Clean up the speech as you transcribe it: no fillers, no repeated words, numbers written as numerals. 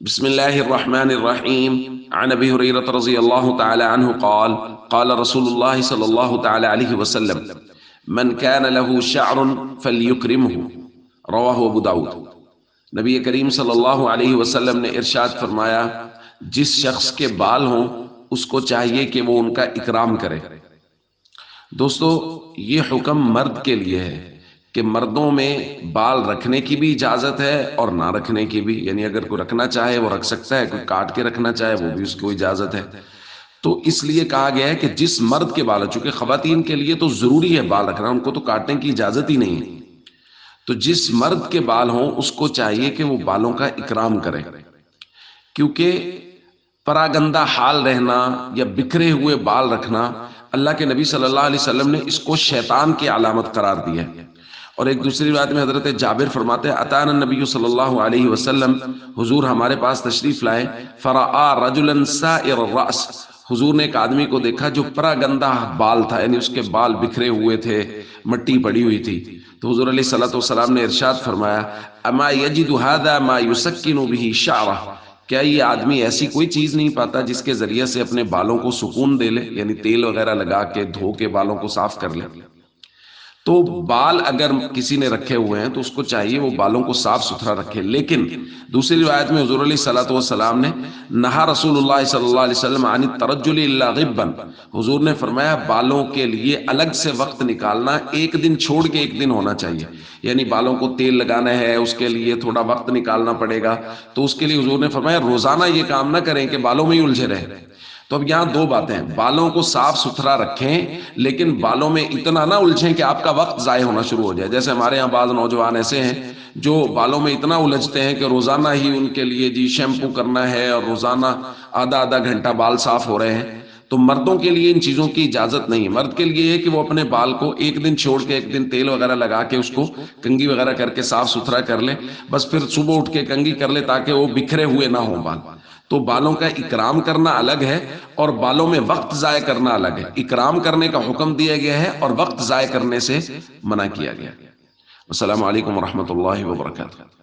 بسم الله الرحمن الرحيم. عن ابي هريره رضي الله تعالى عنه قال قال رسول الله صلى الله تعالى عليه وسلم من كان له شعر فليكرمه. رواه ابو داود. نبی کریم صلی اللہ علیہ وسلم نے ارشاد فرمایا، جس شخص کے بال ہوں اس کو چاہیے کہ وہ ان کا اکرام کرے۔ دوستو، یہ حکم مرد کے لیے ہے کہ مردوں میں بال رکھنے کی بھی اجازت ہے اور نہ رکھنے کی بھی، یعنی اگر کوئی رکھنا چاہے وہ رکھ سکتا ہے، کوئی کاٹ کے رکھنا چاہے وہ بھی اس کو اجازت ہے۔ تو اس لیے کہا گیا ہے کہ جس مرد کے بال، چونکہ خواتین کے لیے تو ضروری ہے بال رکھنا، ان کو تو کاٹنے کی اجازت ہی نہیں ہے، تو جس مرد کے بال ہوں اس کو چاہیے کہ وہ بالوں کا اکرام کرے، کیونکہ پراگندہ حال رہنا یا بکھرے ہوئے بال رکھنا، اللہ کے نبی صلی اللہ علیہ وسلم نے اس کو شیطان کی علامت قرار دیا ہے۔ اور ایک دوسری روایت میں حضرت جابر فرماتے ہیں، اتانا النبی صلی اللہ علیہ وسلم، حضور ہمارے پاس تشریف لائے، فرآ رجلا سائر الرأس، حضور نے ایک آدمی کو دیکھا جو پراگندہ بال تھا، یعنی اس کے بال بکھرے ہوئے تھے، مٹی پڑی ہوئی تھی۔ تو حضور علیہ الصلوۃ والسلام نے ارشاد فرمایا، اما یجد هذا ما یسکن به شعرہ، کیا یہ آدمی ایسی کوئی چیز نہیں پاتا جس کے ذریعے سے اپنے بالوں کو سکون دے لے، یعنی تیل وغیرہ لگا کے دھو کے بالوں کو صاف کر لے؟ تو بال اگر کسی نے رکھے ہوئے ہیں تو اس کو چاہیے وہ بالوں کو صاف ستھرا رکھے۔ لیکن دوسری روایت میں حضور علیہ الصلوۃ والسلام نے نہا رسول اللہ صلی اللہ علیہ وسلم عن الترجل الا غبا، حضور نے فرمایا بالوں کے لیے الگ سے وقت نکالنا ایک دن چھوڑ کے ایک دن ہونا چاہیے، یعنی بالوں کو تیل لگانا ہے اس کے لیے تھوڑا وقت نکالنا پڑے گا، تو اس کے لیے حضور نے فرمایا روزانہ یہ کام نہ کریں کہ بالوں میں ہی الجھے رہیں۔ تو اب یہاں دو باتیں ہیں، بالوں کو صاف ستھرا رکھیں لیکن بالوں میں اتنا نہ الجھیں کہ آپ کا وقت ضائع ہونا شروع ہو جائے۔ جیسے ہمارے ہاں بعض نوجوان ایسے ہیں جو بالوں میں اتنا الجھتے ہیں کہ روزانہ ہی ان کے لیے جی شیمپو کرنا ہے اور روزانہ آدھا گھنٹہ بال صاف ہو رہے ہیں۔ تو مردوں کے لیے ان چیزوں کی اجازت نہیں ہے، مرد کے لیے یہ کہ وہ اپنے بال کو ایک دن چھوڑ کے ایک دن تیل وغیرہ لگا کے اس کو کنگھی وغیرہ کر کے صاف ستھرا کر لے، بس پھر صبح اٹھ کے کنگھی کر لے تاکہ وہ بکھرے ہوئے نہ ہوں بال۔ تو بالوں کا اکرام کرنا الگ ہے اور بالوں میں وقت ضائع کرنا الگ ہے۔ اکرام کرنے کا حکم دیا گیا ہے اور وقت ضائع کرنے سے منع کیا گیا۔ السلام علیکم ورحمۃ اللہ وبرکاتہ۔